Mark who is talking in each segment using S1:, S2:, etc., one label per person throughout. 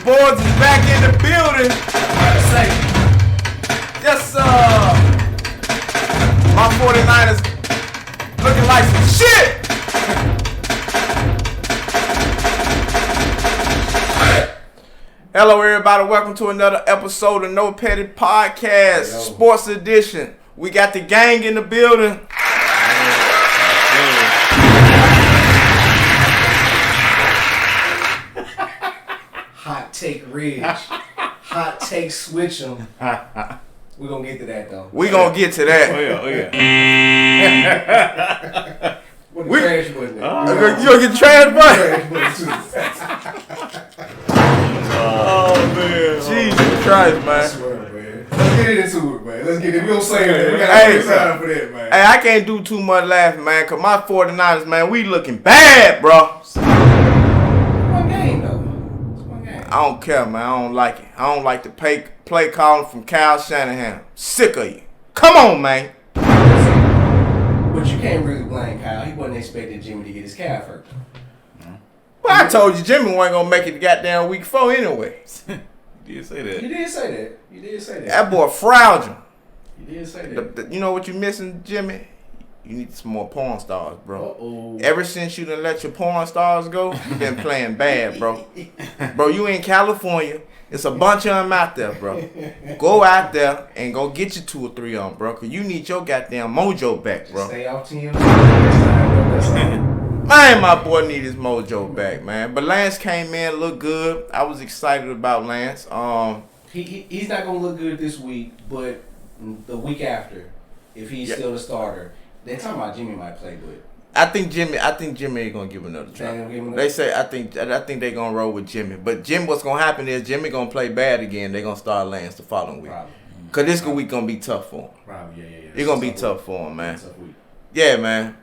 S1: boys is back in the building. Yes, my 49ers looking like some shit. Hello, everybody. Welcome to another episode of NoPettiKicks Podcast, Sports Edition. We got the gang in the building.
S2: Hot take Ridge. Hot take SWITCHEM. We're going to get to that, though.
S1: We going to get to that.
S3: Oh, yeah.
S2: What the trash button?
S1: You going to get the trash button? Oh, man. Jesus Christ, man.
S2: I swear, man. Let's get into it, man. Let's get it. We don't say that. We got to time for that, man.
S1: Hey, I can't do too much laughing, man, because my 49ers, man, we looking bad, bro.
S2: One game, though. It's one game.
S1: I don't care, man. I don't like it. I don't like the play calling from Kyle Shanahan. Sick of you. Come on, man.
S2: But you can't really blame Kyle. He wasn't expecting Jimmy to get his calf hurt.
S1: Well, I told you Jimmy wasn't going to make it the goddamn week 4 anyway.
S3: You did say that.
S2: You did say that. You did say that.
S1: That boy fragile.
S2: You did say that.
S1: You know what you missing, Jimmy? You need some more porn stars, bro.
S2: Uh-oh.
S1: Ever since you done let your porn stars go, you been playing bad, bro. Bro, you in California. It's a bunch of them out there, bro. Go out there and go get you 2 or 3 of them, bro, because you need your goddamn mojo back, bro.
S2: Stay off TMZ. That's all.
S1: Man, my boy need his mojo back, man. But Lance came in, looked good. I was excited about Lance.
S2: He's not gonna look good this week, but the week after, if he's still the starter, they're talking about Jimmy might play, but
S1: I think Jimmy ain't gonna give another try. They say I think they gonna roll with Jimmy. But what's gonna happen is Jimmy gonna play bad again. They gonna start Lance the following week.
S2: Probably.
S1: Cause this week gonna be tough for him.
S2: Probably, yeah.
S1: It's gonna be tough for him, man.
S2: Tough week.
S1: Yeah, man.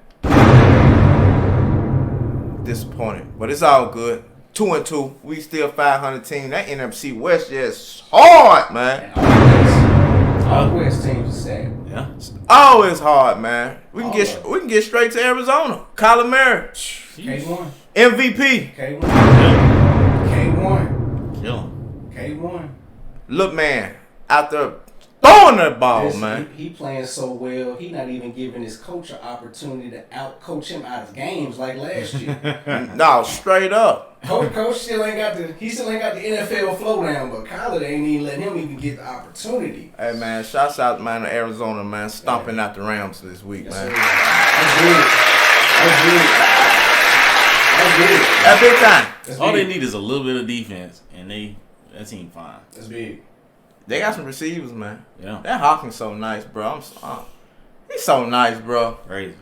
S1: Disappointed, but it's all good. 2-2, we still 500 team. That NFC West just hard, man.
S2: All West teams are sad.
S3: Yeah.
S1: Always hard, man. We can get straight to Arizona. Kyler Murray,
S2: K1.
S1: MVP.
S2: K1.
S3: Kill him.
S2: K1.
S1: Look, man, out there throwing that ball, man.
S2: He playing so well, he not even giving his coach an opportunity to out-coach him out of games like last year.
S1: No, straight up.
S2: Coach still ain't got the NFL flow down, but Kyler ain't even letting him even get the opportunity.
S1: Hey, man, shouts out, man, to Arizona, man, stomping out the Rams this week, man.
S2: That's big.
S1: That's big time.
S3: All they need is a little bit of defense, and that team fine.
S2: That's big.
S1: They got some receivers, man.
S3: Yeah.
S1: That Hawkins so nice, bro. He's so nice, bro.
S3: Crazy.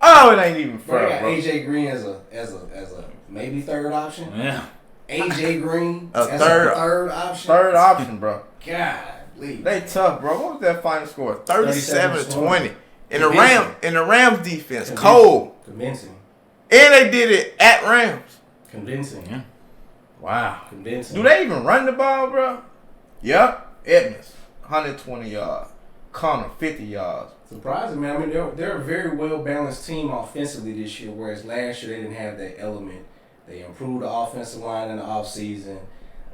S1: Oh, it ain't even
S2: Bro,
S1: fair,
S2: got
S1: bro.
S2: AJ Green as a maybe third option.
S3: Yeah.
S2: AJ Green
S1: A
S2: as
S1: third
S2: a third option.
S1: Third option, bro.
S2: God, please.
S1: They tough, bro. What was that final score? 37-20. In the
S2: Convincing.
S1: Rams defense, cold.
S2: Convincing.
S1: And they did it at Rams.
S2: Convincing.
S3: Yeah.
S1: Wow.
S2: Convincing.
S1: Do they even run the ball, bro? Yep. Edmonds, 120 yards. Connor, 50 yards.
S2: Surprising, man. I mean, they're a very well-balanced team offensively this year, whereas last year they didn't have that element. They improved the offensive line in the offseason.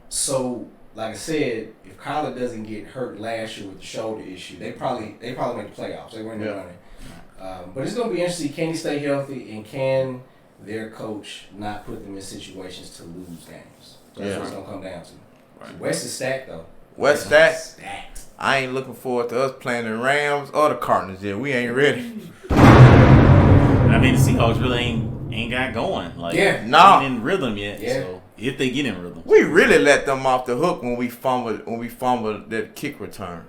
S2: So, like I said, if Kyler doesn't get hurt last year with the shoulder issue, they probably make the playoffs. They weren't running. But it's going to be interesting. Can he stay healthy, and can their coach not put them in situations to lose games? That's what it's going to come down to.
S3: Right.
S2: West is stacked, though.
S1: West stacked. I ain't looking forward to us playing the Rams or the Cardinals yet. We ain't ready.
S3: I mean, the Seahawks really ain't got going. Like,
S2: Yeah.
S1: No.
S3: ain't in rhythm yet.
S2: Yeah.
S3: So if they get in rhythm,
S1: We really let them off the hook when we fumbled that kick return,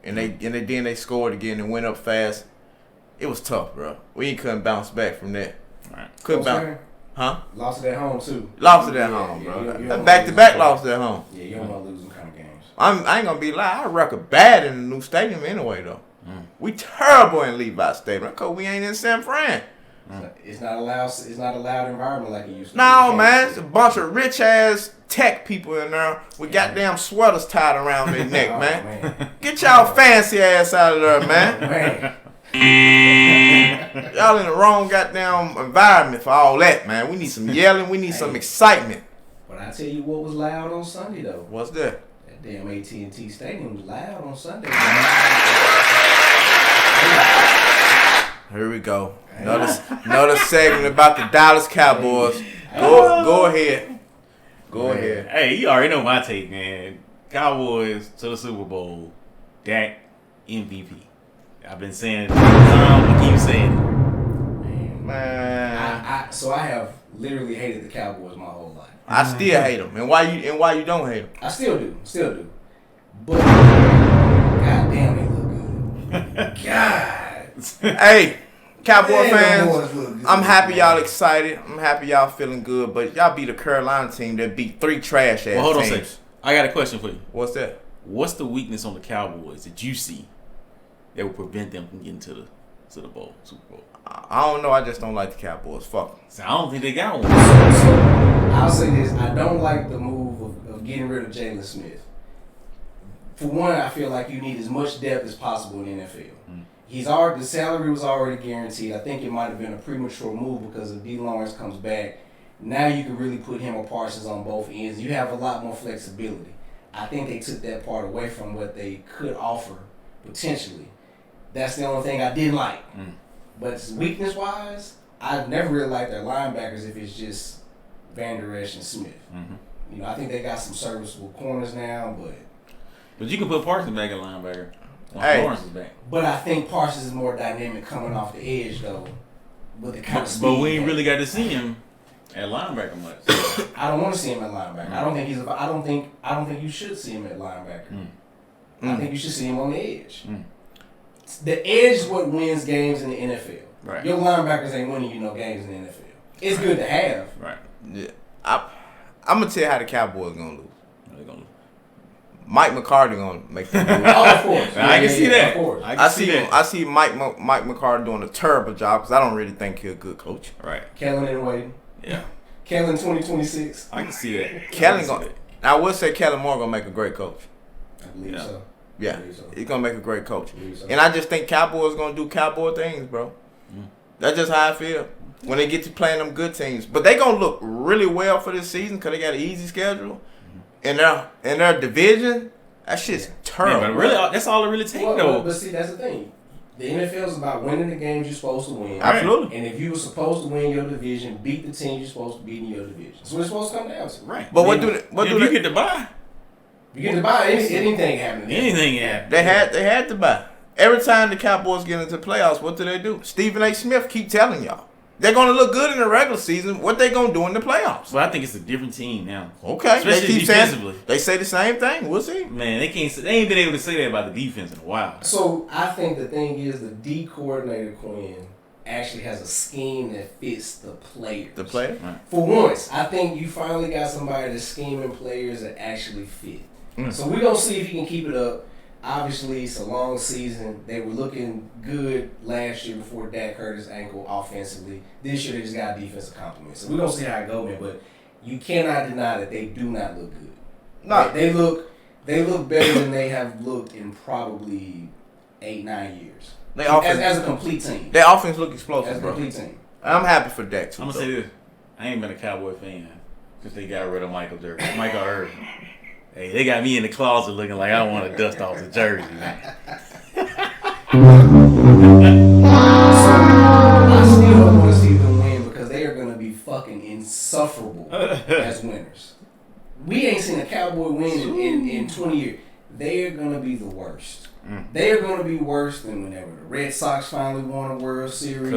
S1: and then they scored again and went up fast. It was tough, bro. We couldn't bounce back from that.
S3: right.
S1: Couldn't bounce. Huh?
S2: Lost it at home, too.
S1: Lost it at home, bro. Back-to-back lost at home.
S2: Yeah, you don't want to lose them kind of games.
S1: I ain't gonna be lying. Our record bad in the new stadium anyway, though. We terrible in Levi Stadium because we ain't in San Fran.
S2: It's not a loud environment like it used to be.
S1: No, man. It's a bunch of rich-ass tech people in there with goddamn sweaters tied around their neck,
S2: Oh,
S1: man. Get y'all fancy ass out of there, man.
S2: Man.
S1: Y'all in the wrong goddamn environment for all that, man. We need some yelling. We need some excitement.
S2: But But I tell you what was loud on Sunday though.
S1: What's that?
S2: That damn AT&T Stadium was loud on Sunday.
S1: Here we go. Another segment about the Dallas Cowboys. Go ahead. Go ahead.
S3: Hey, you already know my take, man. Cowboys to the Super Bowl. Dak MVP. I've been saying it all the time. I keep saying it.
S1: Man.
S2: So I have literally hated the Cowboys my whole life.
S1: I still hate them. And why you don't hate them?
S2: I still do. But goddamn, they look good. God.
S1: Hey, Cowboy
S2: Man,
S1: fans, I'm happy y'all excited. I'm happy y'all feeling good. But y'all beat a Carolina team that beat 3 trash ass teams.
S3: Well, hold on a second. I got a question for you.
S1: What's that?
S3: What's the weakness on the Cowboys that you see that will prevent them from getting to the Super Bowl?
S1: I don't know. I just don't like the Cowboys. Fuck them.
S3: So I don't think they got one.
S2: So I'll say this. I don't like the move of getting rid of Jalen Smith. For one, I feel like you need as much depth as possible in the NFL. The salary was already guaranteed. I think it might have been a premature move because if D. Lawrence comes back, now you can really put him or Parsons on both ends. You have a lot more flexibility. I think they took that part away from what they could offer potentially. That's the only thing I didn't like. But weakness-wise, I've never really liked their linebackers if it's just Van Der Esch and Smith. You know, I think they got some serviceable corners now,
S3: But you can put Parsons back at linebacker.
S1: Hey.
S3: Lawrence is back.
S2: but I think Parsons is more dynamic coming off the edge though, with the kind of speed.
S3: But we ain't really got to see him at linebacker much.
S2: I don't want to see him at linebacker. I don't think I don't think you should see him at linebacker. I think you should see him on the edge. The edge is what wins games in the NFL.
S3: Right.
S2: Your linebackers ain't winning you no games in the NFL. It's good to have.
S3: Right.
S1: Yeah. I'm gonna tell you how the Cowboys gonna lose.
S3: They're gonna lose.
S1: Mike McCarthy gonna make them lose.
S2: Oh, of course.
S3: I can see that.
S2: Of course.
S1: I see Mike McCarthy doing a terrible job because I don't really think he's a good coach.
S3: Right.
S2: Kellen and Wade.
S3: Yeah.
S2: Kellen 2026.
S3: I can see that.
S1: Kellen I would say Kellen Moore gonna make a great coach.
S2: I believe so.
S1: Yeah, he's gonna make a great coach.
S2: So.
S1: And I just think Cowboys gonna do Cowboy things, bro. That's just how I feel when they get to playing them good teams. But they gonna look really well for this season because they got an easy schedule. In their division, that shit's terrible.
S3: Man, but really, that's all it really takes, though.
S2: But see, that's the thing. The NFL is about winning the games you're supposed to win.
S1: Absolutely.
S2: And if you were supposed to win your division, beat the team you're supposed to beat in your division. That's what it's supposed to come down to.
S3: Right.
S1: But
S3: you get to buy.
S2: You get to buy anything happening.
S3: Anything happen.
S1: They had to buy. Every time the Cowboys get into playoffs, what do? Stephen A. Smith keep telling y'all. They're going to look good in the regular season. What they going to do in the playoffs?
S3: Well, I think it's a different team now.
S1: Okay.
S3: Especially
S1: they keep
S3: defensively.
S1: They say the same thing. We'll see.
S3: Man, they ain't been able to say that about the defense in a while.
S2: So I think the thing is the D coordinator, Quinn, actually has a scheme that fits the players.
S1: The player?
S3: Right.
S2: For once, I think you finally got somebody that's scheming players that actually fit. So we're going to see if he can keep it up. Obviously, it's a long season. They were looking good last year before Dak hurt his ankle offensively. This year, they just got a defensive compliment. So we're going to see how it goes, man. But you cannot deny that they do not look good.
S1: No.
S2: They look better than they have looked in probably 8-9 years. As a complete team.
S1: Their offense look explosive,
S2: As a
S1: bro.
S2: complete team.
S1: I'm happy for Dak, too.
S3: I'm going to say this. I ain't been a Cowboy fan since they got rid of Michael Irvin. Hey, they got me in the closet looking like I want to dust off the jersey, man.
S2: I still don't want to see them win because they are going to be fucking insufferable as winners. We ain't seen a Cowboy win in 20 years. They are going to be the worst. They are going to be worse than whenever the Red Sox finally won a World Series.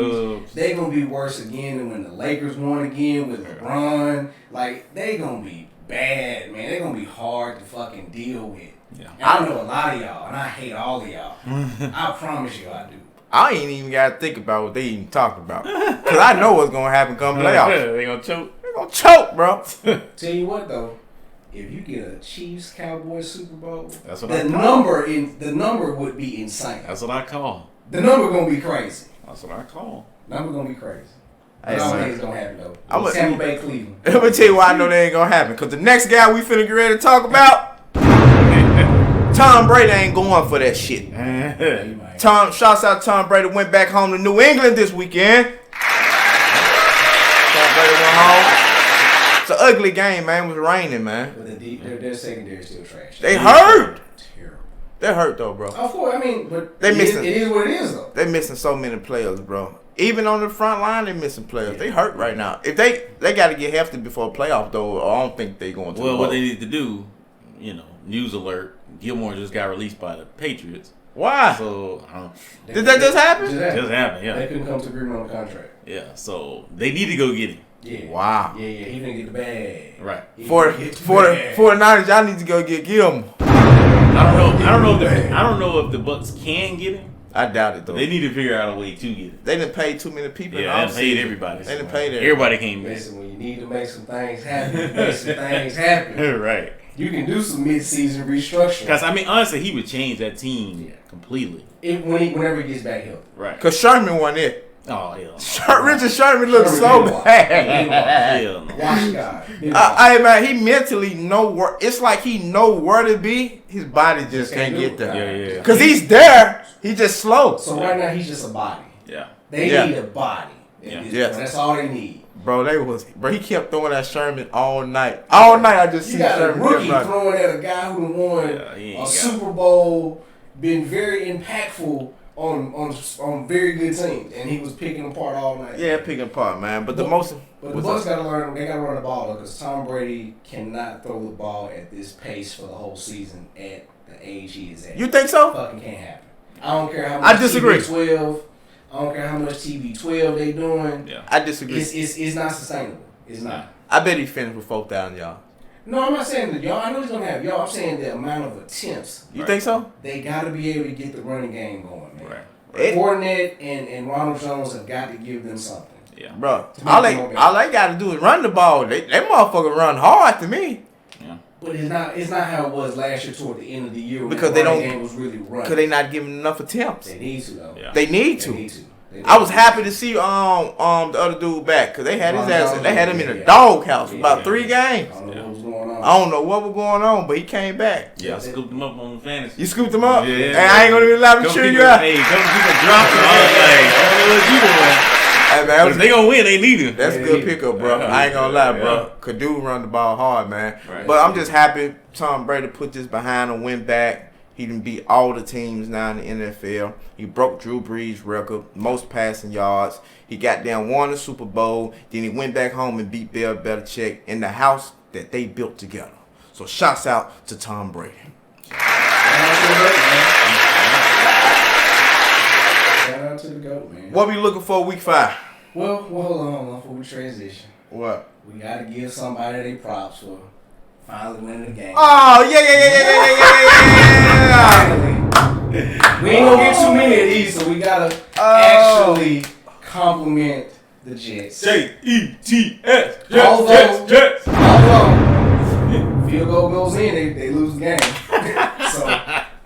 S2: They're going to be worse again than when the Lakers won again with LeBron. Like, they going to be bad, man. They're going to be hard to fucking deal with.
S3: Yeah.
S2: And I know a lot of y'all, and I hate all of y'all. I promise you I do.
S1: I ain't even got to think about what they even talking about. Because I know what's going to happen come playoffs.
S3: They going to choke.
S1: They're going to choke, bro.
S2: Tell you what, though. If you get a Chiefs Cowboys Super Bowl,
S3: that's what
S2: the number would be insane.
S3: That's what I call.
S2: The number gonna be crazy.
S3: That's what I call.
S2: Number gonna be crazy.
S1: Hey,
S2: I don't
S1: man.
S2: think it's gonna happen though. Tampa Bay, Cleveland.
S1: I'm going to tell you why I know they ain't going to happen. Because the next guy we finna get ready to talk about, Tom Brady ain't going for that shit. Shouts out Tom Brady went back home to New England this weekend. Tom Brady went home. an ugly game, man. It was raining, man.
S2: But their secondary is still trash.
S1: They hurt.
S2: Terrible.
S1: They hurt though, bro.
S2: Of course, I mean, but
S1: They
S2: it
S1: missing.
S2: is what it is, though.
S1: They missing so many players, bro. Even on the front line, they missing players. They hurt right now. If they got to get healthy before a playoff though, or I don't think they going to.
S3: Well, what they need to do, news alert: Gilmore just got released by the Patriots.
S1: Why?
S3: So
S1: did that just happen?
S3: Just happened, yeah.
S2: They couldn't come to agreement on the contract.
S3: Yeah, so they need to go get him.
S2: Yeah.
S1: Wow.
S2: Yeah. He didn't get the bag.
S3: Right.
S1: For the Niners, y'all need to go get Gilmore.
S3: I don't know if the Bucks can get him.
S1: I doubt it though.
S3: They need to figure out a way to get it.
S1: They didn't pay too many people.
S3: Yeah, they paid everybody.
S1: They didn't pay
S3: everybody came back.
S2: Listen, when you need to make some things happen, make some things happen.
S3: Right.
S2: You can do some mid-season restructuring.
S3: Because honestly, he would change that team completely.
S2: Whenever he gets back healthy.
S3: Right.
S1: Because Sherman won it.
S3: Oh hell.
S1: Richard Sherman looked so bad.
S3: Hell no.
S2: Watch God.
S1: Man, he mentally know where. It's like he know where to be. His body just can't get there.
S3: Yeah.
S1: Because he's there. He just slow.
S2: So right now he's just a body.
S3: Yeah.
S2: They need a body.
S1: Yeah.
S2: That's all they need.
S1: Bro, he kept throwing at Sherman all night. All night I just see
S2: You got
S1: Sherman
S2: a rookie
S1: kept running.
S2: throwing at a guy who won a Super Bowl, been very impactful on very good teams, and he was picking apart all night.
S1: Yeah, picking apart, man. But the
S2: Bucks gotta learn. They gotta run the ball because Tom Brady cannot throw the ball at this pace for the whole season at the age he is at.
S1: You think so?
S2: Fucking can't happen. I don't care how much.
S1: I disagree.
S2: TB12. I don't care how much TB12 they doing.
S3: Yeah.
S1: I disagree.
S2: It's not sustainable. It's not.
S1: I bet he finished with 4,000 yards.
S2: No, I'm not saying that y'all. I know he's gonna have y'all. I'm saying the amount of attempts.
S1: You think so?
S2: They got to be able to get the running game going, man.
S3: Right.
S2: Fournette and Ronald Jones have got to give them something.
S3: Yeah.
S1: Bro, all they got to do is run the ball. That motherfucker run hard to me.
S3: Yeah.
S2: But it's not how it was last year toward the end of the year when
S1: Because
S2: the
S1: they don't.
S2: game was really running.
S1: Because they not giving enough attempts.
S2: They need to though.
S3: Yeah.
S1: They need to.
S2: They need to.
S1: I was happy to see the other dude back because they had his ass. They had him in a doghouse for about 3 games.
S2: I don't know what was going on.
S1: I don't know what was going on, but he came back.
S3: Yeah, I scooped him up on the fantasy.
S1: You scooped him up?
S3: Yeah.
S1: And I ain't gonna even allow to cheer you out.
S3: Hey, couple people dropped him. I was like, I don't know what you doing.
S1: Hey, man,
S3: But if they gonna win, they need him.
S1: that's a good pickup, bro. I ain't gonna lie, bro. Kadu run the ball hard, man.
S3: Right.
S1: But I'm just happy Tom Brady put this behind him, went back. He done beat all the teams now in the NFL. He broke Drew Brees' record, most passing yards. He got down, won the Super Bowl. Then he went back home and beat Bill Belichick in the house that they built together. So shouts out to Tom Brady.
S2: Shout out to the GOAT, man.
S1: What we looking for week 5?
S2: Well, hold on before we transition.
S1: What?
S2: We gotta give somebody their props for finally winning the game.
S1: Oh, yeah.
S2: Finally. We ain't gonna get too many of these, so we gotta actually compliment the Jets.
S3: Jets.
S2: Although-
S3: Jets.
S2: Although field goal goes in, they lose the game. So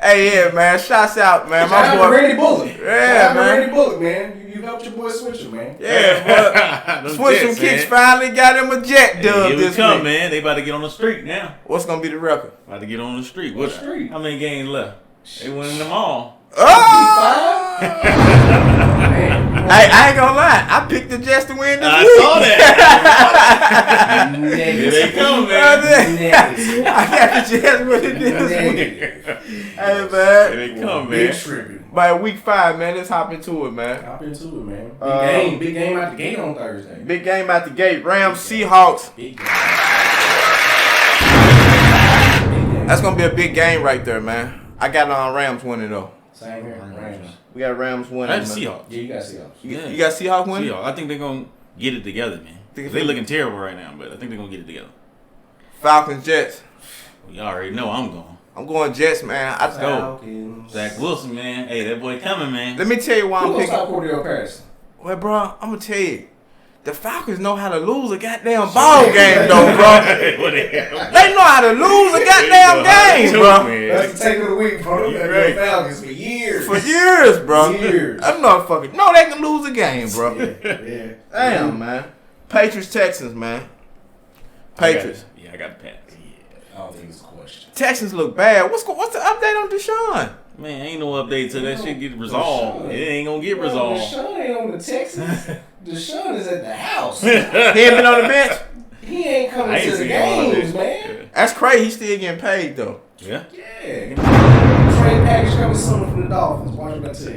S1: Hey, yeah, man. Shouts out, man.
S2: shout out
S1: My
S2: to
S1: boy.
S2: Randy Bullock.
S1: Yeah,
S2: Shout out to
S1: man.
S2: Randy Bullock, man. You helped your boy Switcher, man.
S1: Yeah,
S3: Those
S1: Switch some
S3: Jets,
S1: kicks
S3: man.
S1: finally got him a jet dub
S3: Here we
S1: this
S3: come,
S1: week.
S3: man. They about to get on the street now.
S1: What's gonna be the record?
S3: About to get on the street.
S2: What street?
S3: How many games left? They winning them all.
S1: Oh!
S2: Man,
S1: Hey, I ain't gonna lie. I picked the Jets to win this
S3: I
S1: week.
S3: saw that. Here they come, man.
S2: Negative.
S1: I got the Jets winning this week.
S2: Negative.
S1: Hey,
S3: Here
S1: man.
S3: they come,
S2: Big
S3: man.
S2: tripping.
S1: By week 5, man, let's hop into it, man.
S2: Hop into it, man. Big game out the gate on Thursday.
S1: Big game out the gate. Rams, Seahawks.
S2: Big game.
S1: That's gonna be a big game right there, man. I got Rams winning though.
S2: Same here. Rams.
S1: We got Rams winning.
S3: I
S1: man.
S3: had Seahawks.
S2: Yeah, you got Seahawks.
S1: You got Seahawks winning?
S3: Seahawks. I think they're going to get it together, man. They're looking terrible right now, but I think they're going to get it together.
S1: Falcons, Jets.
S3: You already know I'm going.
S1: I'm going Jets, man.
S3: Let's go.
S2: Falcons.
S3: Zach Wilson, man. Hey, that boy coming, man.
S1: Let me tell you why
S2: Who
S1: I'm
S2: gonna
S1: picking.
S2: stop Cordell Patterson?
S1: Well, bro, I'm gonna tell you, the Falcons know how to lose a goddamn ball game, though, bro. They know how to lose a goddamn game, bro.
S2: That's the take of the week, bro. They've been Falcons for years.
S1: For years, bro.
S2: Years.
S1: That motherfucker. No, they can lose a game, bro.
S2: Yeah.
S1: Damn, man. Patriots, Texans, man. Patriots.
S3: Yeah, I got the Pats.
S2: I don't think it's a question.
S1: Texans look bad. What's the update on Deshaun?
S3: Man, ain't no update till that shit get resolved. It ain't going to get resolved.
S2: Deshaun ain't on the Texans. Deshaun is at the house.
S1: He ain't been on the bench.
S2: He he ain't coming to the games, man.
S3: Yeah.
S1: That's crazy. He's still getting paid though.
S3: Yeah.
S2: Yeah. Trade package coming soon from the Dolphins. Watch what I tell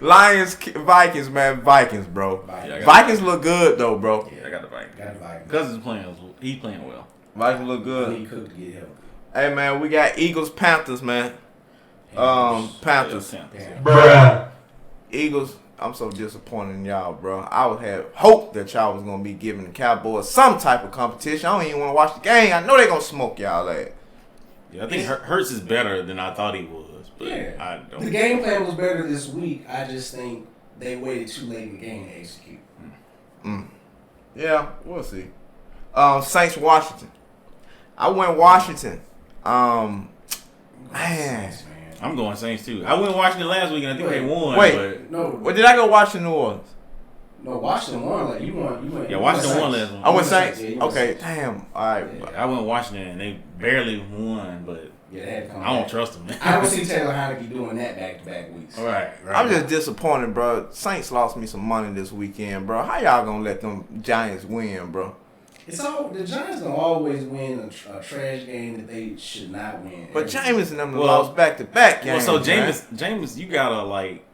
S2: you.
S1: Lions, Vikings, man. Vikings, bro.
S3: Yeah,
S1: Vikings look good though, bro.
S3: Yeah, I got the Vikings.
S2: Got the Vikings.
S3: Cousins he's playing well.
S1: Vikings look good.
S2: He cooked to get healthy.
S1: Hey man, we got Eagles, Panthers, man. Panthers.
S3: Yeah.
S1: Eagles. I'm so disappointed in y'all, bro. I would have hoped that y'all was gonna be giving the Cowboys some type of competition. I don't even want to watch the game. I know they're gonna smoke y'all ass.
S3: Yeah, I think Hurts is better than I thought he was. But
S2: Yeah.
S3: I don't.
S2: The game plan was better this week. I just think they waited too late in the game to execute.
S1: Yeah, we'll see. Saints, Washington. I went Washington. Man.
S3: I'm going Saints too. I went Washington last week and I think they won.
S1: Wait.
S3: But
S2: No,
S1: Well, did I go Washington, New Orleans?
S2: no, Washington won. Like you won.
S3: Yeah, Washington won last one.
S1: I went Saints.
S2: Yeah, you went
S1: Okay,
S2: Saints.
S1: damn. All right.
S3: I went Washington and they barely won, but
S2: Yeah, they had to come
S3: I don't
S2: back.
S3: trust them. Man.
S2: I don't see Taylor Heineke doing that back-to-back weeks.
S3: All right.
S1: I'm just disappointed, bro. Saints lost me some money this weekend, bro. How y'all gonna let them Giants win, bro?
S2: It's all the Giants gonna always win a trash game that they should not win.
S1: But Jameis and them
S3: Well-
S1: lost back-to-back
S3: Well,
S1: games.
S3: so
S1: man.
S3: James, you gotta like,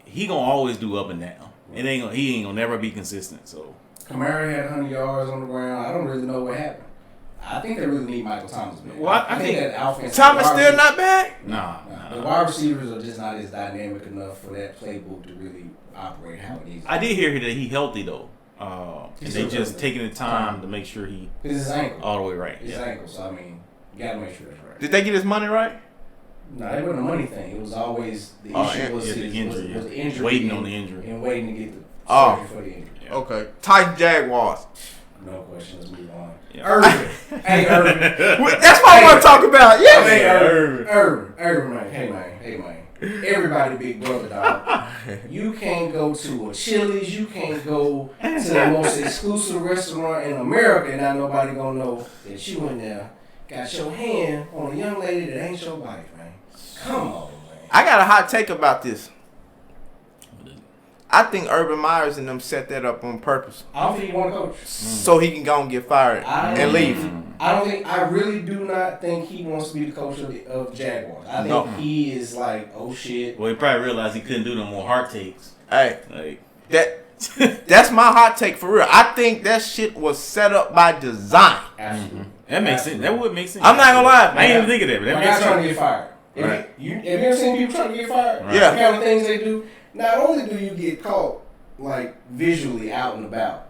S3: he gonna always do up and down. He ain't gonna never be consistent. So
S2: Kamara had 100 yards on the ground. I don't really know what happened. I think they really need Michael Thomas back.
S3: Well,
S2: I think that offense.
S1: Thomas still not back?
S3: nah.
S2: The wide receivers are just not as dynamic enough for that playbook to really operate how it needs.
S3: I did hear that he healthy though, and
S2: He's
S3: they
S2: still
S3: just
S2: healthy.
S3: taking the time to make sure he
S2: It's his ankle.
S3: all the way right.
S2: His
S3: Yeah.
S2: ankle. So I mean, you gotta make sure that's right.
S1: Did they get his money right?
S2: No, it wasn't a money thing. It was always the
S1: Oh,
S2: issue was,
S3: yeah, the
S2: his,
S3: injury,
S2: was
S3: yeah.
S2: the injury.
S3: Waiting
S2: and-
S3: on the injury.
S2: And waiting to get the
S1: Oh.
S2: surgery for the injury.
S3: Yeah.
S1: Okay. Titans, Jaguars.
S2: No question. Let's move on.
S3: Yeah.
S2: Irvin. Hey, Irvin.
S1: That's what I want to talk about.
S2: Hey,
S1: Yes.
S2: Irvin, man. Hey, man. Everybody big brother, dog. You can't go to a Chili's. You can't go to the most exclusive restaurant in America and not nobody gonna know that you in there got your hand on a young lady that ain't your wife, man. Come on, man.
S1: I got a hot take about this. I think Urban Myers and them set that up on purpose
S2: I don't think you want to coach.
S1: so he can go and get fired and leave.
S2: I really do not think he wants to be the coach of Jaguars. I think
S1: No.
S2: he is like, oh shit.
S3: Well, he probably realized he couldn't do no more heart takes.
S1: Hey,
S3: Like,
S1: that's my hot take for real. I think that shit was set up by design.
S2: Absolutely.
S3: that makes sense. That would make sense.
S1: I'm not gonna lie.
S3: I ain't even think of that, but that
S2: Like,
S3: makes
S2: I'm trying to
S3: sense.
S2: get fired.
S3: Right.
S2: Have you ever seen people trying to get fired?
S3: Right.
S1: Yeah.
S2: The kind of things they do. Not only do you get caught like visually out and about,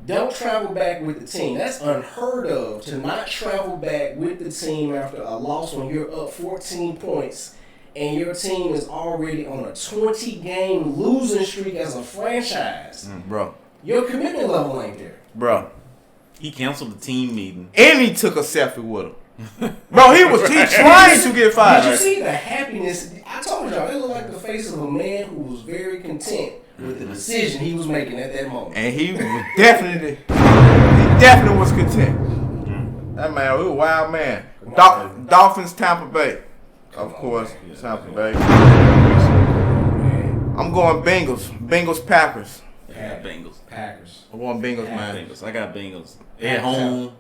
S2: don't travel back with the team. That's unheard of to not travel back with the team after a loss when you're up 14 points and your team is already on a 20-game losing streak as a franchise.
S1: Bro.
S2: Your commitment level ain't there.
S1: Bro.
S3: He canceled the team meeting.
S1: And he took a selfie with him. Bro, he trying to get
S2: Did you
S1: fired.
S2: see the happiness? I told y'all, it looked like the face of a man who was very content with the decision he was making at that moment.
S1: And he was definitely was content. That man, he was a wild man. Dolphins, Tampa Bay. Of course, Tampa Bay. I'm going Bengals. Bengals, Packers.
S3: Yeah, Bengals.
S2: Packers.
S1: I'm going Bengals, man.
S3: Bengals. I got Bengals. At home.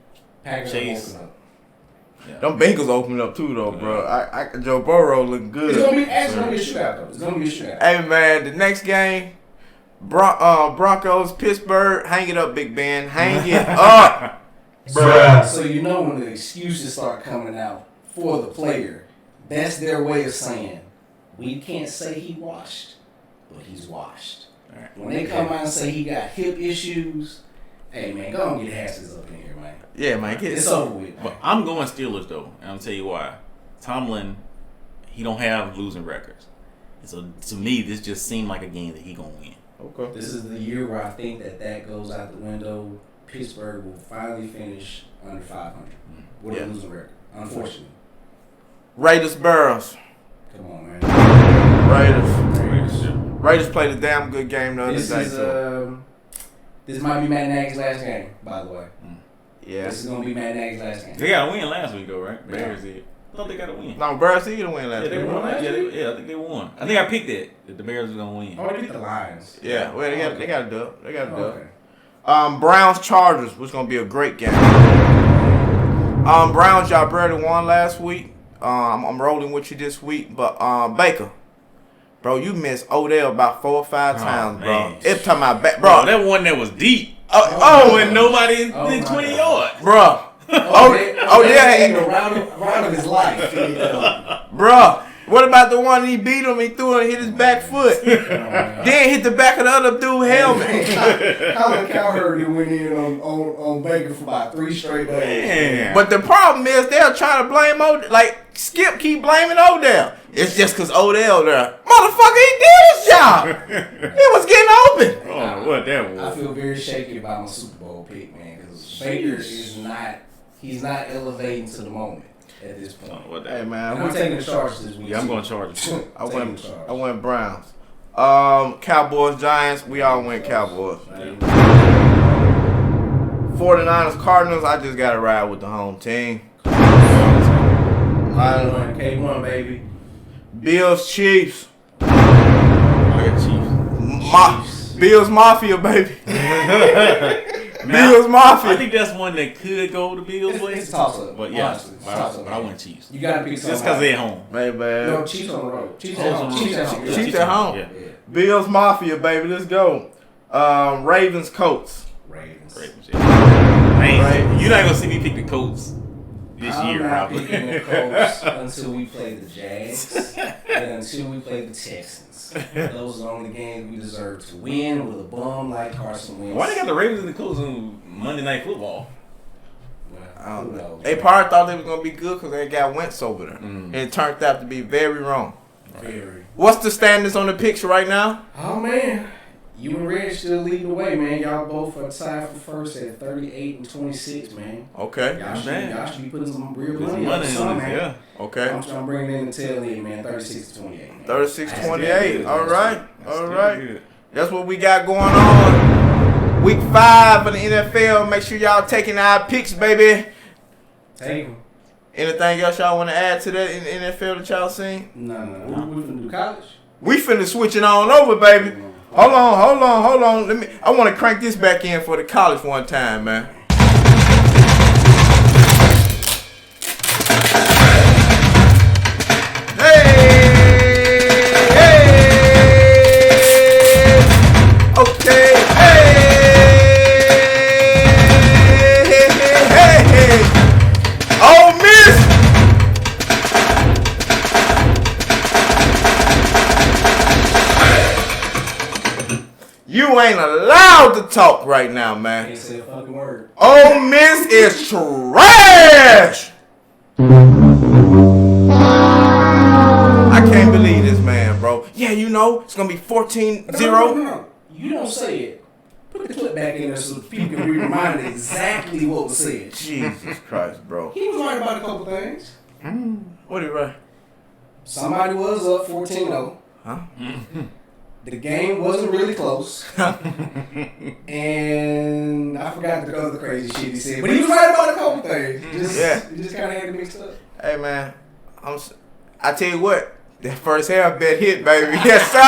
S2: Packers
S3: Chase.
S2: are woken up.
S1: Them Bengals opening up too, though, bro. Joe Burrow looking
S2: It's gonna
S1: good.
S2: be actually gonna be a shootout though. It's gonna be a shootout.
S1: Hey, man, the next game, Broncos, Pittsburgh. Hang it up, Big Ben. Hang it up.
S2: So you know when the excuses start coming out for the player, that's their way of saying we can't say he washed, but he's washed.
S3: Right.
S2: When they come out and say he got hip issues, hey man, go and get Haskins up in here, man.
S1: Yeah, man. Get
S2: It's over with.
S3: But I'm going Steelers though, and I'll tell you why. Tomlin, he don't have losing records. And so to me, this just seemed like a game that he gonna win.
S1: Okay.
S2: This is the year where I think that goes out the window. Pittsburgh will finally finish under 500 with a losing record. Unfortunately.
S1: Raiders, Burrows.
S2: Come on, man.
S1: Raiders played a damn good game the other
S2: This
S1: day.
S2: is
S1: too.
S2: this might be Matt Nagy's last game, by the way.
S1: Yeah.
S2: This is gonna be Matt Nagy's last game.
S3: They got a win last week though, right? Bears did. I thought they got a win.
S1: No, Burrows he gonna win last
S3: Yeah, they
S1: week.
S3: won.
S2: last
S3: Yeah,
S2: week?
S3: I think they won. I think I picked it that the Bears was gonna win.
S2: Oh, they beat the Lions.
S1: Yeah, well they got a dub. They got a dub.
S2: Okay.
S1: Browns Chargers was gonna be a great game. Browns, y'all barely won last week. I'm rolling with you this week, but Baker, bro, you missed Odell about 4 or 5 times, bro.
S3: Man.
S1: It's talking about back, bro.
S3: That one that was deep.
S1: And
S3: nobody in 20 yards,
S1: bro.
S2: Odell round of his life.
S1: Bro, what about the one he beat him? He threw it and hit his back foot. Then hit the back of the other dude's helmet.
S2: Colin Cowherd went in on Baker for about 3 straight days.
S3: Man.
S1: But the problem is they're trying to blame Odell. Like, Skip keep blaming Odell. It's just because Odell there. Motherfucker, he did his job. He was getting open.
S3: Oh, what that was.
S2: I feel very shaky about my Super Bowl pick, man, because Baker he's not elevating to the moment at this point.
S1: Hey, man.
S2: I'm taking the Chargers this week.
S3: Yeah, I'm going Chargers.
S1: I went Browns. Cowboys, Giants. We all went Cowboys. 49ers, Cardinals. I just got to ride with the home team.
S2: K1, baby.
S1: Bills, Chiefs.
S3: I got Chiefs.
S1: Bills Mafia, baby. Bills
S3: I
S1: Mafia.
S3: think that's one that could go to Bills' way.
S2: It's a toss-up.
S3: But yeah,
S2: Honestly, it's a toss-up.
S3: but I went Chiefs.
S2: You got to pick something.
S3: Just because they're home.
S1: Man.
S2: No, Chiefs on the road. Chiefs at home.
S1: Chiefs at home.
S3: Yeah.
S1: Bills Mafia, baby. Let's go. Ravens, Colts.
S2: Ravens.
S3: Yeah. Man, you're not going to see me pick the Colts this year,
S2: I'm not
S3: probably.
S2: picking the Colts until we play the Jags and until we play the Texans. Those are the only games we deserve to win with a bum like Carson Wentz.
S3: Why they got the Ravens and the Colts on Monday Night Football?
S1: I don't know. They probably thought they were going to be good because they got Wentz over there. And it turned out to be very wrong.
S2: Very.
S1: What's the standings on the picture right now?
S2: Oh, man. You and Red still leading the way, man. Y'all both are tied for first at 38 and 26, man.
S1: Okay.
S2: Y'all should be putting some real
S3: Put some
S2: money on
S3: money
S2: some,
S3: in
S2: man.
S3: it, yeah.
S1: Okay.
S2: I'm trying to bring it in the tail end, man. 36 to 28, man.
S1: 36-28. All right. All right.
S3: Good.
S1: That's what we got going on. Week 5 of the NFL. Make sure y'all taking our picks, baby.
S2: Take them.
S1: Anything else y'all want to add to that in the NFL that y'all seen?
S2: No. We finna do college?
S1: We finna switch it on over, baby. Hold on. I want to crank this back in for the college one time, man. Okay. Ole Miss. You ain't allowed to talk right now, man.
S2: Ain't say a fucking word.
S1: Ole Miss is trash. I can't believe this, man, bro. Yeah, you know, it's going to be 14-0.
S2: No. You don't say it. Put the clip back in there so people can be reminded exactly what was said.
S1: Jesus Christ, bro.
S2: He was right about a couple things.
S1: What did he write?
S2: Somebody was up 14-0.
S1: Huh?
S2: The game wasn't really close. And I forgot the other crazy shit he said. But he was right about a couple things. He just kind of had it mixed up.
S1: Hey, man, I tell you what, that first half bet hit, baby. Yes, sir.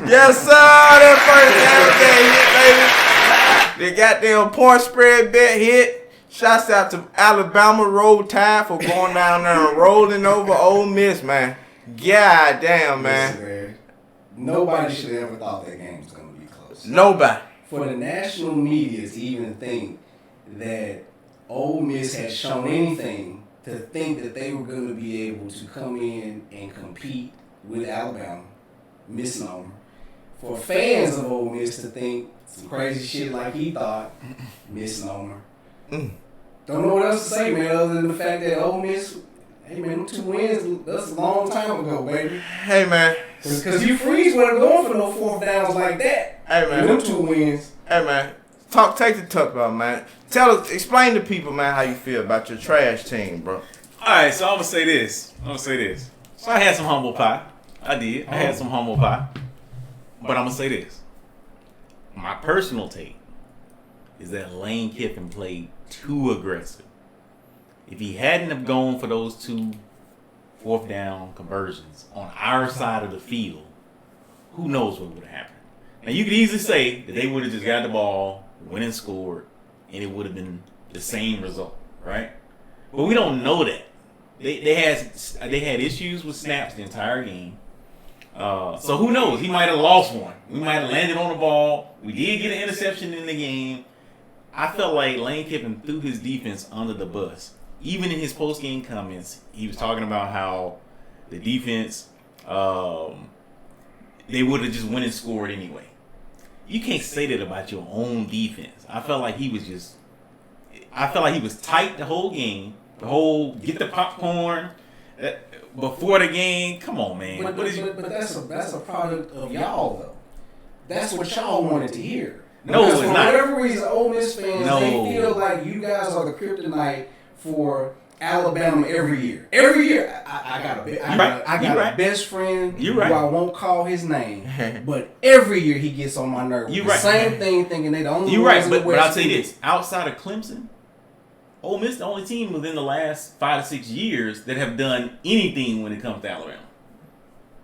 S1: Yes, sir. That first half bet hit, baby. The goddamn point spread bet hit. Shouts out to Alabama Roll Tide for going down there and rolling over Ole Miss, man. God damn, man.
S2: Listen, nobody should have ever thought that game was going to be close.
S1: Nobody.
S2: For the national media to even think that Ole Miss had shown anything to think that they were going to be able to come in and compete with Alabama, misnomer. For fans of Ole Miss to think some crazy shit like he thought, misnomer. Don't know what else to say, man, other than the fact that Ole Miss, hey, man, them 2 wins, that's a long time ago, baby.
S1: Hey, man.
S2: Because you Freeze wasn't going for no 4th downs like that.
S1: Hey, man.
S2: Them 2 wins.
S1: Hey, man. Take the talk about, man. Explain to people, man, how you feel about your trash team, bro.
S3: All right, so I'm going to say this. So I had some humble pie. I did. I had some humble pie. But I'm going to say this. My personal take is that Lane Kiffin played too aggressive. If he hadn't have gone for those 2 4th down conversions on our side of the field, who knows what would have happened. Now, you could easily say that they would have just got the ball went and scored, and it would have been the same result, right? But we don't know that. They had issues with snaps the entire game. So who knows? He might have lost one. We might have landed on the ball. We did get an interception in the game. I felt like Lane Kiffin threw his defense under the bus. Even in his post-game comments, he was talking about how the defense, they would have just went and scored anyway. You can't say that about your own defense. I felt like he was tight the whole game. The whole get the popcorn before the game. Come on, man.
S2: But that's a product of y'all though. That's what y'all wanted to hear.
S3: No,
S2: because
S3: it's
S2: for
S3: not.
S2: whatever reason, Ole Miss fans,
S3: No.
S2: they feel like you guys are the kryptonite for Alabama every year. Every year, I got a best friend who I won't call his name, but every year he gets on my nerves. Same thing, thinking they the only
S3: You're
S2: ones
S3: right,
S2: in the
S3: but
S2: West.
S3: I'll tell you this: outside of Clemson, Ole Miss the only team within the last 5 to 6 years that have done anything when it comes to Alabama.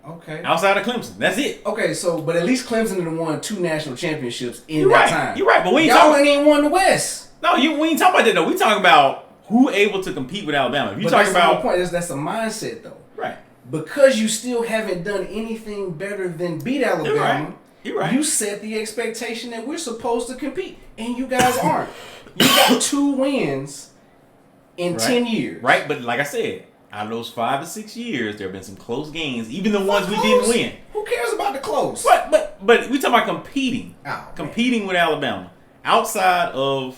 S2: Okay.
S3: Outside of Clemson, that's it.
S2: Okay, so but at least Clemson had won 2 national championships in that time.
S3: You're right, but we ain't
S2: y'all
S3: talking.
S2: ain't even won the West.
S3: No, we ain't talking about that though. We talking about who able to compete with Alabama. If you talking about
S2: the point, that's a mindset though.
S3: Right.
S2: Because you still haven't done anything better than beat Alabama.
S3: You're right.
S2: You set the expectation that we're supposed to compete, and you guys aren't. You got 2 wins in 10 years.
S3: Right, but like I said, out of those 5 to 6 years, there have been some close games, even the ones we didn't win.
S2: Who cares about the close?
S3: But we talking about competing.
S2: Oh,
S3: With Alabama. Outside of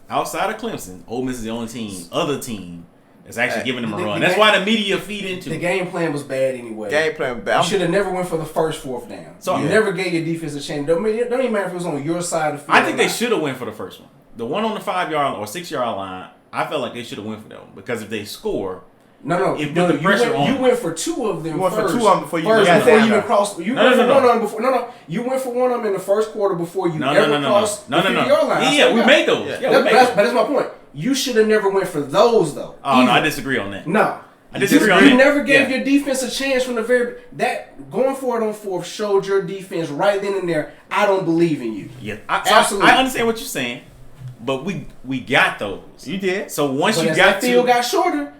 S3: Clemson, Ole Miss is the only other team that's actually giving them a run. That's why the media feed into
S2: the
S3: it.
S2: game plan was bad anyway.
S1: Game plan bad.
S2: You should have never went for the first 4th down.
S3: So
S2: you never gave your defense a chance. Don't even matter if it was on your side of the field.
S3: I think they should have went for the first one. The one on the 5-yard or 6-yard line, I felt like they should have went for that one because if they score,
S2: No.
S3: It put the pressure on.
S2: You went for 2 of them.
S1: You went
S2: first.
S1: for 2 of them before you
S2: even crossed. You went for one of them before.
S3: No.
S2: You went for one of them in the first quarter before you crossed the 50-yard line.
S3: Yeah, we made those.
S2: Yeah, but that's my point. You should have never went for those though.
S3: Oh no, I disagree on that.
S2: No.
S3: I disagree on that.
S2: You never gave your defense a chance from the very going for it on 4th showed your defense right then and there. I don't believe in you.
S3: Yeah,
S2: absolutely.
S3: I understand what you're saying, but we got those.
S1: You did.
S3: So once
S2: But
S3: you
S2: as
S3: got
S2: that field got shorter.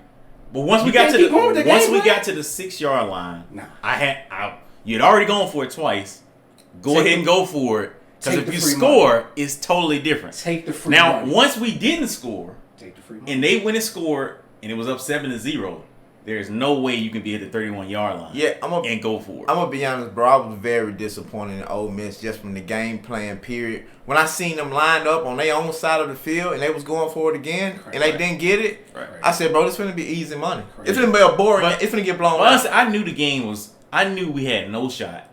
S3: But once we got to the 6-yard line, you'd already gone for it twice. Go ahead and go for it. Because if you score, it's totally different.
S2: Take the free
S3: money.
S2: money.
S3: Once we didn't score,
S2: take the free money.
S3: and they went and scored, and it was up 7-0, there's no way you can be at the 31-yard line.
S1: Yeah,
S3: and go for it.
S1: I'm gonna be honest, bro. I was very disappointed in Ole Miss just from the game plan period. When I seen them lined up on their own side of the field and they was going for it again and they didn't get it, I said, bro, this finna be easy money. It's finna be a boring. It's finna get blown.
S3: Honestly, I knew the game was. I knew we had no shot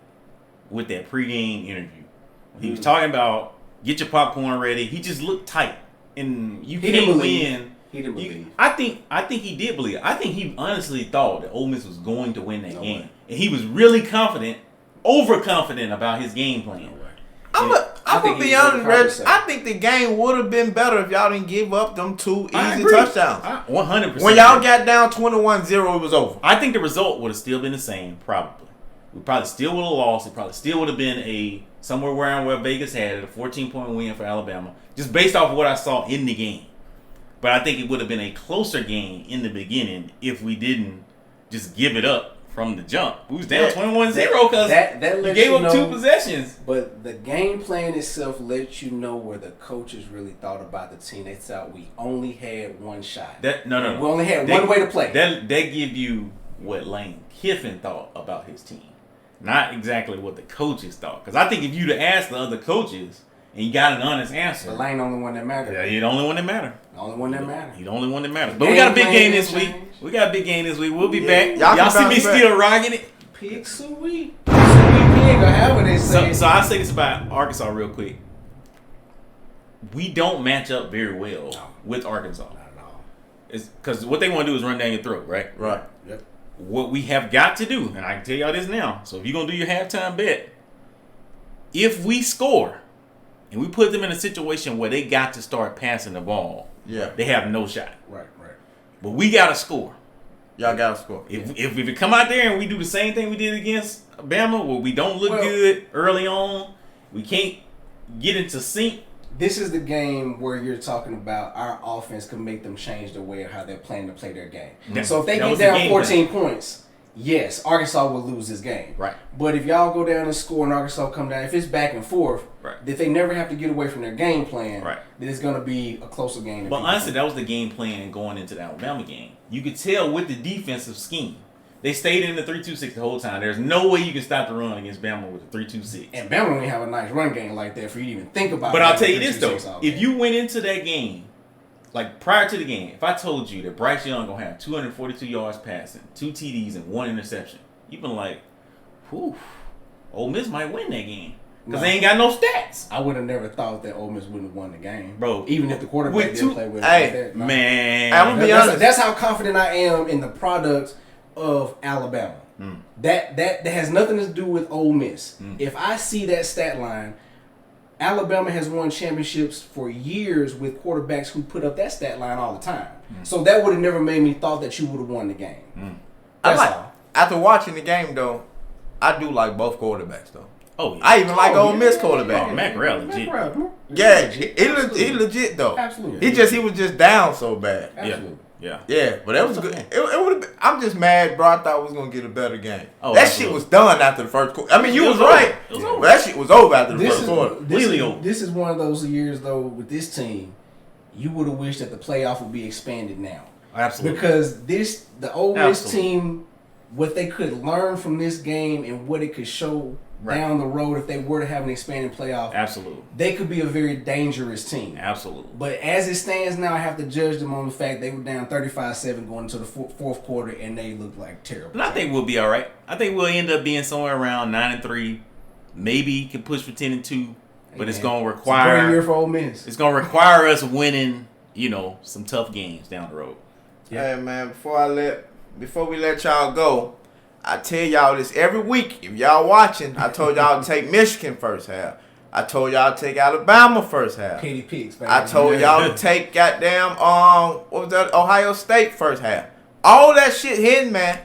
S3: with that pregame interview. He was talking about get your popcorn ready. He just looked tight, and you can't win.
S2: He didn't believe.
S3: I think he did believe. I think he honestly thought that Ole Miss was going to win that game, and he was really confident, overconfident about his game plan.
S1: I'm gonna be honest, Reg. I think the game would have been better if y'all didn't give up them 2 easy touchdowns.
S3: 100%.
S1: When y'all got down 21-0, it was over.
S3: I think the result would have still been the same, probably. We probably still would have lost. It probably still would have been somewhere around where Vegas had it, a 14-point win for Alabama, just based off of what I saw in the game. But I think it would have been a closer game in the beginning if we didn't just give it up from the jump. We was down 21-0 because you gave up 2 possessions.
S2: But the game plan itself lets you know where the coaches really thought about the team. They thought we only had one shot.
S3: No.
S2: We only had one way to play.
S3: They give you what Lane Kiffin thought about his team, not exactly what the coaches thought. Because I think if you'd have asked the other coaches and you got an honest answer,
S2: the Lane only one that mattered.
S3: Yeah, he's the only one that mattered.
S2: The only one that mattered.
S3: He's the only one that matters. But we got a big game this week. We'll be back. Y'all see me still rocking it.
S2: Pig sweet. Pig or however they say.
S3: So I'll say this about Arkansas real quick. We don't match up very well with Arkansas.
S2: Not at all.
S3: It's because what they want to do is run down your throat, right?
S1: Right.
S2: Yep.
S3: What we have got to do, and I can tell y'all this now. So if you're gonna do your halftime bet, if we score and we put them in a situation where they got to start passing the ball, they have no shot.
S2: Right.
S3: But we gotta score.
S1: Y'all gotta score.
S3: If we come out there and we do the same thing we did against Bama, where we don't look good early on, we can't get into sync
S2: This is the game where you're talking about our offense can make them change the way of how they're planning to play their game. So if they get down 14 points, yes, Arkansas will lose this game.
S3: Right.
S2: But if y'all go down and score and Arkansas come down, if it's back and forth, if they never have to get away from their game plan, then it's going to be a closer game.
S3: But honestly, that was the game plan going into the Alabama game. You could tell with the defensive scheme. They stayed in the 3-2-6 the whole time. There's no way you can stop the run against Bama with a 3-2-6.
S2: And Bama don't even have a nice run game like that for you to even think about.
S3: But I'll tell you this, though. If you went into that game, like prior to the game, if I told you that Bryce Young going to have 242 yards passing, 2 TDs, and 1 interception, you've been like, whew, Ole Miss might win that game. Because they ain't got no stats.
S2: I would have never thought that Ole Miss wouldn't have won the game.
S3: Bro.
S2: Even if the quarterback didn't play with
S1: it.
S3: Man.
S1: I'm going to be honest.
S2: That's how confident I am in the product of Alabama. That has nothing to do with Ole Miss. If I see that stat line, Alabama has won championships for years with quarterbacks who put up that stat line all the time. So that would have never made me thought that you would have won the game. That's all.
S1: After watching the game, though, I do like both quarterbacks, though.
S3: Oh, yeah.
S1: I even like Ole Miss quarterback.
S3: Oh, McRae legit.
S1: Yeah, he legit though.
S2: Absolutely.
S1: He was just down so bad.
S2: Absolutely.
S1: Yeah, but that was good. It would have been. I'm just mad, bro. I thought we was gonna get a better game.
S3: Oh,
S1: that shit was done after the first quarter. I mean, you was right.
S3: It was over.
S1: But that shit was over after the first quarter.
S2: This is one of those years though with this team. You would have wished that the playoff would be expanded now.
S3: Absolutely.
S2: Because the Ole Miss team, what they could learn from this game and what it could show down the road if they were to have an expanded playoff.
S3: Absolutely.
S2: They could be a very dangerous team.
S3: Absolutely.
S2: But as it stands now, I have to judge them on the fact they were down 35-7 going into the fourth quarter and they look like terrible.
S3: And I think we'll be all right. I think we'll end up being somewhere around 9-3. Maybe can push for 10-2. But it's going to require...
S2: It's a great year for Ole Miss.
S3: It's going to require us winning, some tough games down the road.
S1: Yeah, man, before we let y'all go, I tell y'all this every week. If y'all watching, I told y'all to take Michigan first half. I told y'all to take Alabama first half.
S2: Katie Picks, baby.
S1: I told y'all to take goddamn what was that? Ohio State first half. All that shit hidden, man.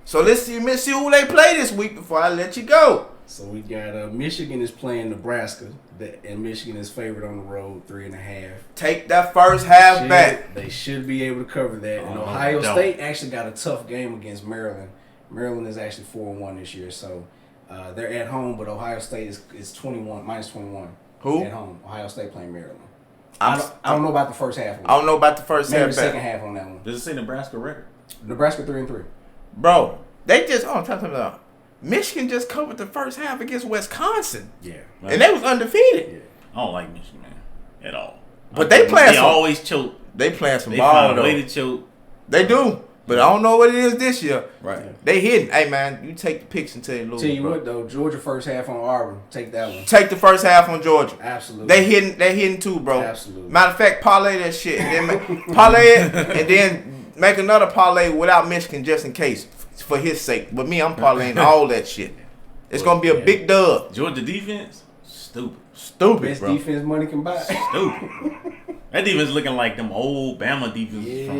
S1: So let's see who they play this week before I let you go.
S2: So we got Michigan is playing Nebraska, and Michigan is favored on the road 3.5.
S1: Take that first half back.
S2: They should be able to cover that. And Ohio State actually got a tough game against Maryland. Maryland is actually 4-1 this year, so they're at home, but Ohio State is -21.
S1: Who?
S2: At home. Ohio State playing Maryland. I don't know about the first half.
S1: I don't know about the first
S2: Maybe
S1: half.
S2: the second half on that one.
S3: Does it say Nebraska record?
S2: Nebraska 3-3.
S1: Bro, they just I'm talking about. Michigan just covered the first half against Wisconsin.
S2: Yeah.
S1: And they was undefeated.
S3: Yeah. I don't like Michigan, man, at all.
S1: But they playing some.
S3: Always choke.
S1: They playing some
S3: they
S1: ball
S3: find a
S1: though.
S3: way to choke.
S1: They do. But I don't know what it is this year.
S3: Right.
S2: Yeah.
S1: They hitting. Hey, man, you take the picks until you lose.
S2: Tell you what, though, Georgia first half on Auburn. Take that one.
S1: Take the first half on Georgia.
S2: Absolutely.
S1: They hitting too, bro.
S2: Absolutely.
S1: Matter of fact, parlay that shit. And then parlay it and then make another parlay without Michigan just in case. For his sake. But me, I'm parlaying all that shit. It's going to be a big dub.
S3: Georgia defense? Stupid.
S2: Best
S1: bro.
S2: defense money can buy.
S3: Stupid. That defense looking like them old Bama defenses from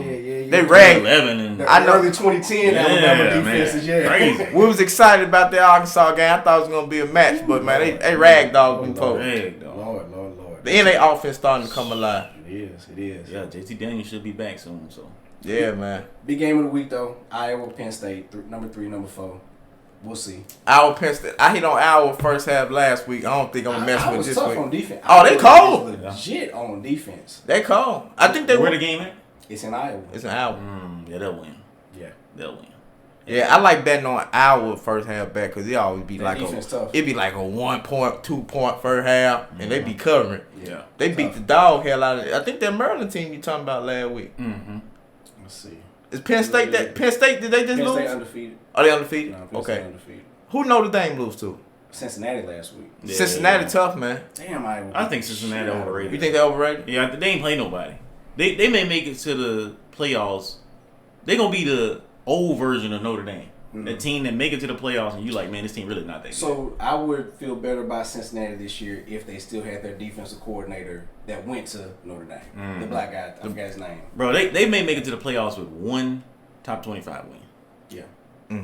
S1: They ragged.
S3: 11 and
S1: I know.
S2: Early 2010 Alabama defenses,
S3: man. Crazy.
S1: We was excited about the Arkansas game. I thought it was going to be a match. But, man, they ragdogged them folks.
S2: Lord.
S1: The NA offense starting to come alive.
S2: It is.
S3: Yeah, JT Daniels should be back soon. So
S1: Yeah, man.
S2: Big game of the week, though. Iowa, Penn State, number 3, number 4. We'll see.
S1: Iowa, Penn State. I hit on Iowa first half last week. I don't think I'm messing with this
S2: tough
S1: week.
S2: on defense.
S1: Oh, they cold.
S2: Legit on defense.
S1: They cold. I think they
S3: where
S1: win.
S3: the game at?
S2: It's in Iowa.
S1: It's an Iowa.
S3: Yeah, they'll win.
S2: Yeah.
S3: They'll win.
S1: Yeah, I like betting on Iowa first half back because it always be
S2: That
S1: like
S2: defense tough.
S1: it'd be like a 1 point, 2 point first half, and they be covering.
S3: Yeah.
S1: They beat the dog hell out of it. I think that Maryland team you talking about last week.
S3: Mm-hmm.
S2: Let's see.
S1: Is Penn State that Penn State? Did they just
S2: Penn
S1: lose?
S2: State undefeated.
S1: Are they undefeated?
S2: No, Penn
S1: Okay.
S2: State undefeated.
S1: Who Notre Dame lose to?
S2: Cincinnati last week.
S3: Yeah,
S1: Cincinnati
S3: yeah.
S1: tough, man.
S2: Damn, Iowa.
S3: I think Cincinnati overrated.
S1: You think they overrated?
S3: Yeah, they ain't play nobody. They may make it to the playoffs. They gonna be the old version of Notre Dame.
S2: Mm-hmm.
S3: The team that make it to the playoffs and you like, man, this team really not that good.
S2: So I would feel better about Cincinnati this year if they still had their defensive coordinator that went to Notre Dame.
S3: Mm-hmm.
S2: The black guy, I forgot his name.
S3: Bro, they may make it to the playoffs with one top 25 win.
S2: Yeah.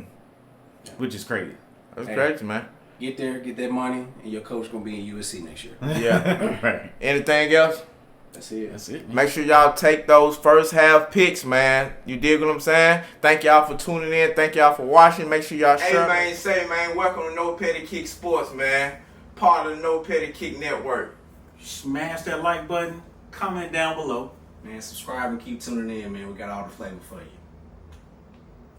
S3: Which is crazy.
S1: That's crazy, man.
S2: Get there, get that money, and your coach gonna be in USC next year.
S1: Yeah.
S3: Right.
S1: Anything else?
S2: That's it.
S3: That's it.
S1: Make sure y'all take those first half picks, man. You dig what I'm saying? Thank y'all for tuning in. Thank y'all for watching. Make sure y'all share. Hey, man, welcome to NoPettiKicks Sports, man. Part of the NoPettiKick Network.
S3: Smash that like button. Comment down below.
S2: Man, subscribe and keep tuning in, man. We got all the flavor for you.